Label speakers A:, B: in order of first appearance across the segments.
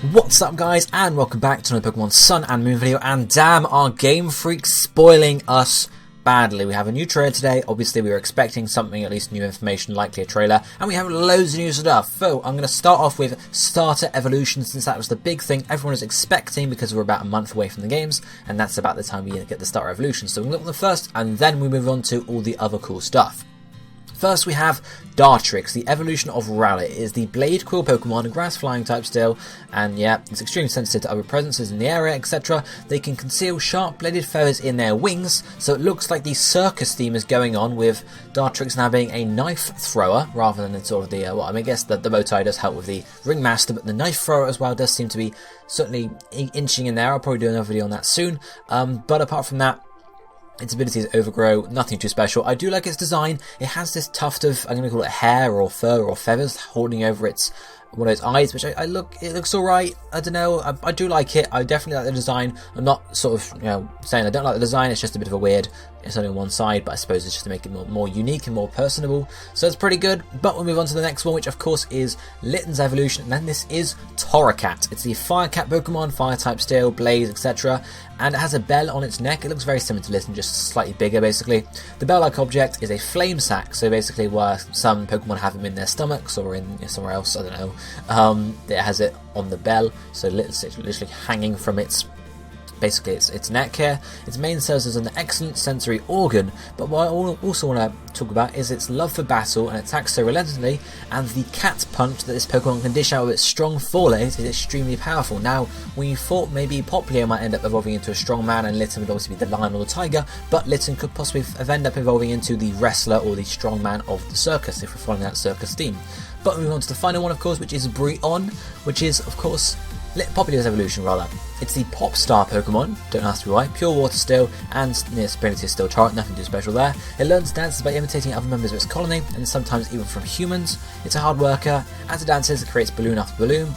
A: What's up guys, and welcome back to another Pokemon Sun and Moon video, and damn, are Game Freak spoiling us badly. We have a new trailer today. Obviously we were expecting something, at least new information, likely a trailer, and we have loads of new stuff. So I'm going to start off with starter evolution, since that was the big thing everyone was expecting, because we're about a month away from the games, and that's about the time we get the starter evolution. So we'll look at the first, and then we move on to all the other cool stuff. First we have Dartrix, the evolution of Rowlet. It is the Blade Quill Pokemon, a grass flying type still, and yeah, it's extremely sensitive to other presences in the area, etc. They can conceal sharp bladed feathers in their wings, so it looks like the circus theme is going on, with Dartrix now being a knife thrower, rather than sort of the, well, I mean, I guess the bow tie does help with the ringmaster, but the knife thrower as well does seem to be certainly inching in there. I'll probably do another video on that soon, but apart from that, its ability is Overgrow, nothing too special. I do like its design. It has this tuft of, I'm going to call it hair or fur or feathers holding over its one of its eyes, which it looks alright. I don't know, I do like it. I definitely like the design. I'm not sort of, saying I don't like the design, it's just a bit of a weird, it's only on one side, but I suppose it's just to make it more unique and more personable. So it's pretty good, but we'll move on to the next one, which of course is Litten's evolution, and then this is Torracat. It's the Fire Cat Pokemon, Fire type Steel, Blaze, etc. And it has a bell on its neck. It looks very similar to Litten, just slightly bigger basically. The bell-like object is a flame sack, so basically where some Pokemon have them in their stomachs or in somewhere else, I don't know. It has it on the bell, so it's literally hanging from its neck here. Its main serves as an excellent sensory organ, but what I also want to talk about is its love for battle and attacks so relentlessly, and the cat punch that this Pokemon can dish out with its strong forelegs is extremely powerful. Now, we thought maybe Popplio might end up evolving into a strong man, and Litten would obviously be the lion or the tiger, but Litten could possibly end up evolving into the wrestler or the strong man of the circus, if we're following that circus theme. But moving on to the final one, of course, which is Brionne, which is, of course, Popplio's evolution, rather. It's the Pop Star Pokemon, don't ask me why, pure water still, and Spirited still chart, nothing too special there. It learns dances by imitating other members of its colony, and sometimes even from humans. It's a hard worker. As it dances, it creates balloon after balloon.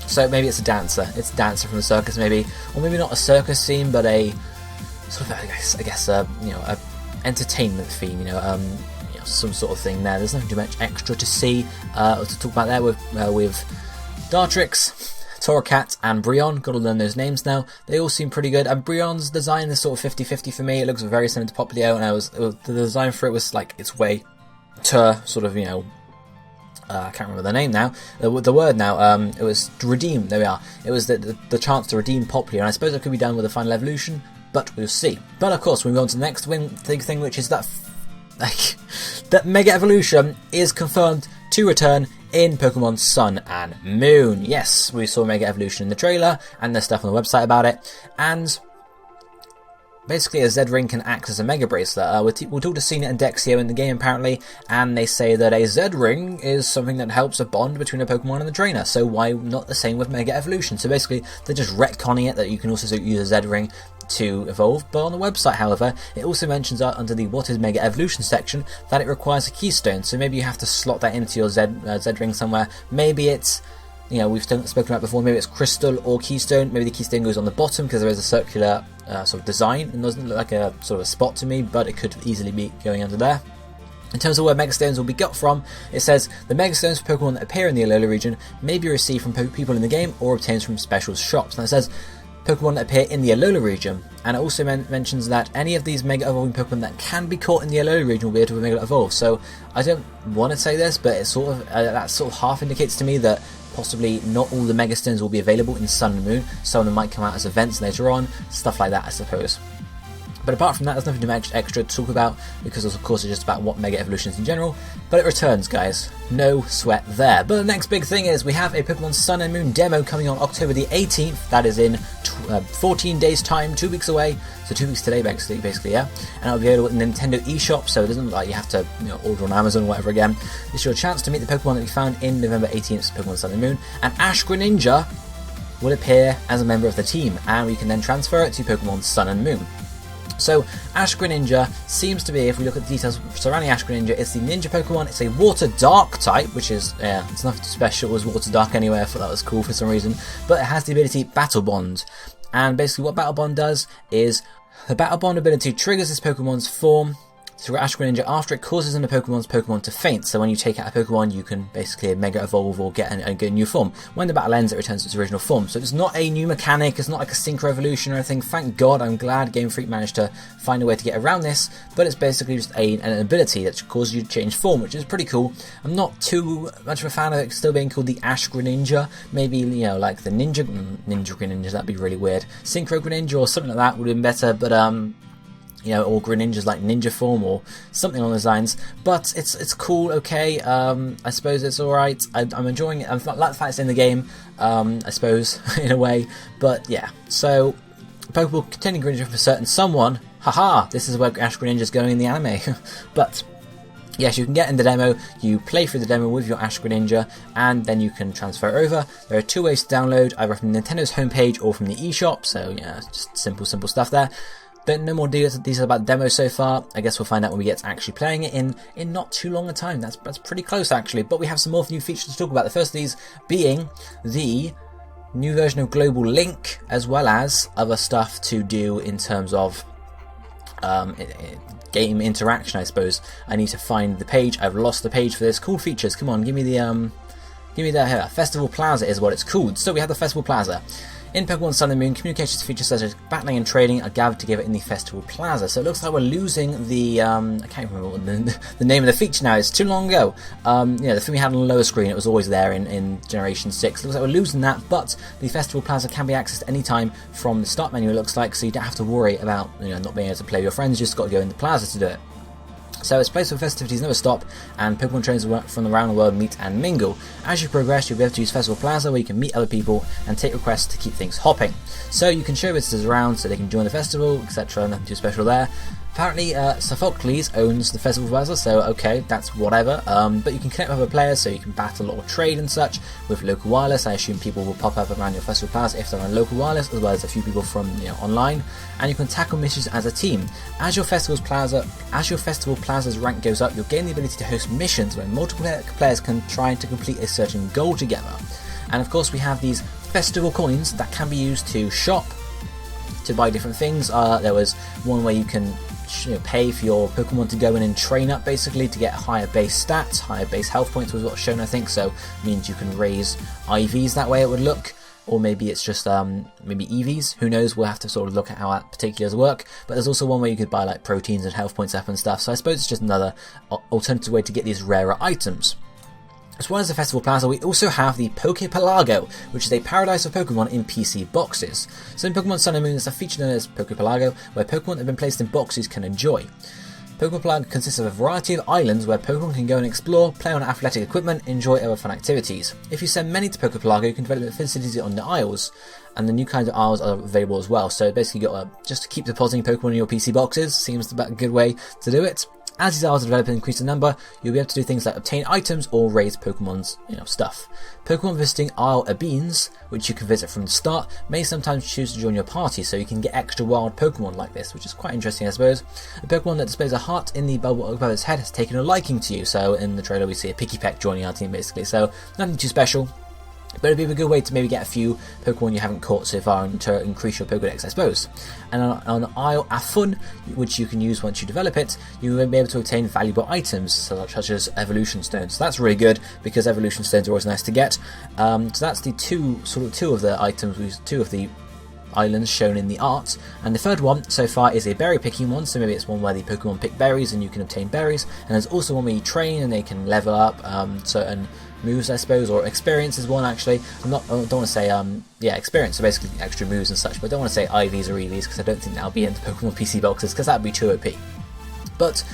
A: So maybe it's a dancer. It's a dancer from the circus, maybe, or maybe not a circus scene, but a sort of, I guess, a entertainment theme. Some sort of thing there. There's nothing too much extra to see or to talk about there with Dartrix, Torracat and Brionne. Got to learn those names now. They all seem pretty good, and Brionne's design is sort of 50-50 for me. It looks very similar to Popplio, and the design for it was like its way to sort of, I can't remember the name now, the word now, it was to redeem, there we are. It was the chance to redeem Popplio, and I suppose it could be done with a final evolution, but we'll see. But of course, we move on to the next big thing, which is that Mega Evolution is confirmed to return in Pokemon Sun and Moon. Yes, we saw Mega Evolution in the trailer, and there's stuff on the website about it, and basically a Z-Ring can act as a Mega Bracelet. We'll talk to Cena and Dexio in the game apparently, and they say that a Z-Ring is something that helps a bond between a Pokemon and the trainer, so why not the same with Mega Evolution? So basically they're just retconning it, that you can also use a Z-Ring to evolve, but on the website, however, it also mentions under the What is Mega Evolution section that it requires a keystone, so maybe you have to slot that into your Z-Ring somewhere. Maybe it's, we've spoken about before, maybe it's Crystal or Keystone. Maybe the Keystone goes on the bottom because there is a circular sort of design, and doesn't look like a sort of a spot to me, but it could easily be going under there. In terms of where Megastones will be got from, it says the Megastones for Pokemon that appear in the Alola region may be received from people in the game or obtained from special shops. Now it says Pokemon that appear in the Alola region, and it also mentions that any of these Mega Evolving Pokemon that can be caught in the Alola region will be able to Mega Evolve. So I don't want to say this, but it's sort of that sort of half indicates to me that possibly not all the Megastones will be available in Sun and Moon. Some of them might come out as events later on, stuff like that, I suppose. But apart from that, there's nothing too extra to talk about, because of course it's just about what Mega Evolution is in general. But it returns, guys. No sweat there. But the next big thing is we have a Pokemon Sun and Moon demo coming on October the 18th. That is in 14 days time, 2 weeks away. So 2 weeks today, basically, yeah. And it'll be available in the Nintendo eShop, so it doesn't look like you have to order on Amazon or whatever again. This is your chance to meet the Pokemon that we found in November 18th's Pokemon Sun and Moon. And Ash-Greninja will appear as a member of the team, and we can then transfer it to Pokemon Sun and Moon. So Ash-Greninja seems to be, if we look at the details surrounding Ash-Greninja, it's the Ninja Pokemon. It's a Water Dark type, which is, it's nothing special. It was Water Dark anyway. I thought that was cool for some reason. But it has the ability Battle Bond. And basically what Battle Bond does is the Battle Bond ability triggers this Pokemon's form through Ash-Greninja after it causes another Pokemon to faint. So when you take out a Pokemon, you can basically Mega Evolve or get a new form. When the battle ends, it returns to its original form. So it's not a new mechanic, it's not like a Synchro Evolution or anything. Thank God, I'm glad Game Freak managed to find a way to get around this, but it's basically just an ability that causes you to change form, which is pretty cool. I'm not too much of a fan of it still being called the Ash-Greninja. Maybe, you know, like the Ninja Greninja, that'd be really weird. Synchro Greninja or something like that would have been better, but you know, or Greninja's like ninja form or something along those lines. But it's cool, okay. I suppose it's alright. I'm enjoying it. I like the fact it's in the game, I suppose, in a way. But yeah, so Pokeball containing Greninja for certain someone. Haha, this is where Ash-Greninja's going in the anime. But yes, you can get in the demo, you play through the demo with your Ash-Greninja, and then you can transfer over. There are 2 ways to download, either from Nintendo's homepage or from the eShop, so yeah, just simple stuff there. Don't know more details about the demo so far. I guess we'll find out when we get to actually playing it in not too long a time. That's pretty close actually, but we have some more new features to talk about. The first of these being the new version of Global Link, as well as other stuff to do in terms of game interaction, I suppose. I need to find the page. I've lost the page for this. Cool features. Come on, give me that here. Festival Plaza is what it's called. So we have the Festival Plaza. In Pokemon Sun and Moon, communications features such as battling and trading are gathered together in the Festival Plaza. So it looks like we're losing the, I can't remember what the name of the feature now. It's too long ago. The thing we had on the lower screen, it was always there in Generation 6. It looks like we're losing that, but the Festival Plaza can be accessed anytime from the start menu, it looks like, so you don't have to worry about not being able to play with your friends. You just got to go in the plaza to do it. So it's a place where festivities never stop, and Pokemon trainers from around the world meet and mingle. As you progress, you'll be able to use Festival Plaza, where you can meet other people and take requests to keep things hopping. So you can show visitors around so they can join the festival, etc. Nothing too special there. Apparently, Sophocles owns the Festival Plaza, so okay, that's whatever. But you can connect with other players, so you can battle or trade and such with local wireless. I assume people will pop up around your Festival Plaza if they're on local wireless, as well as a few people from online. And you can tackle missions as a team. As your Festival Plaza's rank goes up, you'll gain the ability to host missions where multiple players can try to complete a certain goal together. And of course, we have these festival coins that can be used to shop, to buy different things. There was one where you can pay for your Pokemon to go in and train up, basically, to get higher base stats, higher base health points was what's shown, I think, so it means you can raise IVs that way, it would look, or maybe it's just maybe EVs, who knows, we'll have to sort of look at how that particulars work. But there's also one where you could buy like proteins and health points up and stuff, so I suppose it's just another alternative way to get these rarer items. As well as the Festival Plaza, we also have the Poképelago, which is a paradise of Pokemon in PC boxes. So in Pokemon Sun and Moon, there's a feature known as Poképelago, where Pokemon that have been placed in boxes can enjoy. Poképelago consists of a variety of islands where Pokemon can go and explore, play on athletic equipment, enjoy other fun activities. If you send many to Poképelago, you can develop facilities on the isles, and the new kinds of isles are available as well. So basically, you got just to keep depositing Pokemon in your PC boxes seems a good way to do it. As these isles develop and increase in number, you'll be able to do things like obtain items or raise Pokemon's stuff. Pokemon visiting Isle Abines, which you can visit from the start, may sometimes choose to join your party, so you can get extra wild Pokemon like this, which is quite interesting, I suppose. A Pokemon that displays a heart in the bubble above its head has taken a liking to you, so in the trailer we see a Pikipek joining our team, basically, so nothing too special. But it'd be a good way to maybe get a few Pokemon you haven't caught so far and to increase your Pokedex, I suppose. And on Isle Afun, which you can use once you develop it, you will be able to obtain valuable items such as Evolution Stones. So that's really good because Evolution Stones are always nice to get. So that's the two of the items, two of the islands shown in the art, and the third one so far is a berry picking one, so maybe it's one where the Pokemon pick berries and you can obtain berries, and there's also one where you train and they can level up certain moves, I suppose, or experience is one actually. I don't want to say experience, so basically extra moves and such, but I don't want to say IVs or EVs because I don't think that'll be in the Pokemon PC boxes because that'd be too OP. But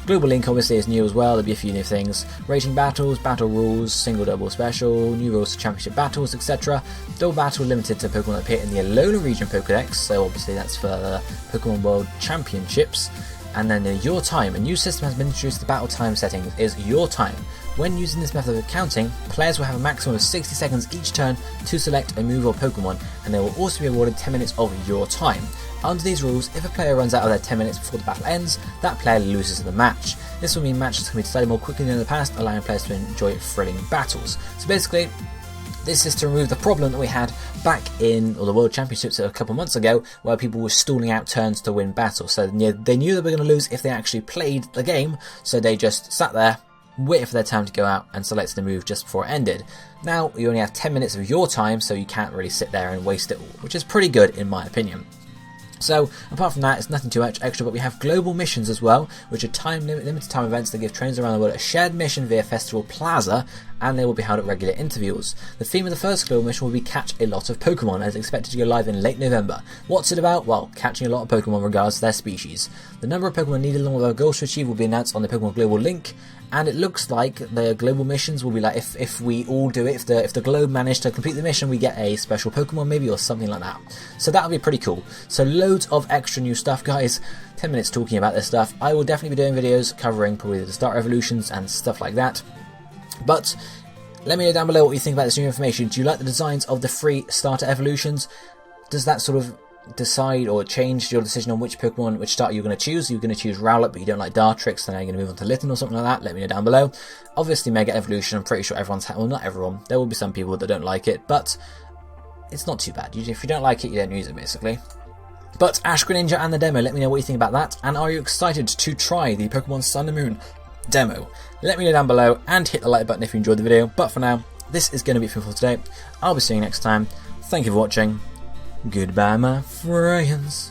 A: Global Link obviously is new as well. There'll be a few new things: raging battles, battle rules, single, double, special, new rules for championship battles, etc. Double battle limited to Pokemon that appear in the Alola region Pokedex, so obviously that's for the Pokemon World Championships. And then Your Time, a new system has been introduced to the battle time settings, is Your Time. When using this method of counting, players will have a maximum of 60 seconds each turn to select a move or Pokemon, and they will also be awarded 10 minutes of Your Time. Under these rules, if a player runs out of their 10 minutes before the battle ends, that player loses the match. This will mean matches can be decided more quickly than in the past, allowing players to enjoy thrilling battles. So basically, This is to remove the problem that we had back in the World Championships a couple months ago, where people were stalling out turns to win battles. So they knew they were going to lose if they actually played the game, so they just sat there, waited for their time to go out, and selected a move just before it ended. Now you only have 10 minutes of your time, so you can't really sit there and waste it all, which is pretty good in my opinion. So, apart from that, it's nothing too much extra, but we have global missions as well, which are limited time events that give trainers around the world a shared mission via Festival Plaza, and they will be held at regular intervals. The theme of the first global mission will be Catch a Lot of Pokémon, and is expected to go live in late November. What's it about? Well, catching a lot of Pokémon regards to their species. The number of Pokémon needed along with our goals to achieve will be announced on the Pokémon Global link, and it looks like the global missions will be like, if we all do it, if the globe managed to complete the mission, we get a special Pokemon maybe, or something like that. So that'll be pretty cool. So loads of extra new stuff, guys. 10 minutes talking about this stuff. I will definitely be doing videos covering probably the starter evolutions and stuff like that. But let me know down below what you think about this new information. Do you like the designs of the free starter evolutions? Does that sort of decide or change your decision on which Pokemon, which starter you're going to choose? You're going to choose Rowlet, but you don't like Dartrix, so now you're going to move on to Litten or something like that? Let me know down below. Obviously, Mega Evolution, I'm pretty sure everyone's well, not everyone. There will be some people that don't like it, but it's not too bad. If you don't like it, you don't use it, basically. But Ash-Greninja and the demo, let me know what you think about that. And are you excited to try the Pokemon Sun and Moon demo? Let me know down below, and hit the like button if you enjoyed the video. But for now, this is going to be it for today. I'll be seeing you next time. Thank you for watching. Goodbye, my friends.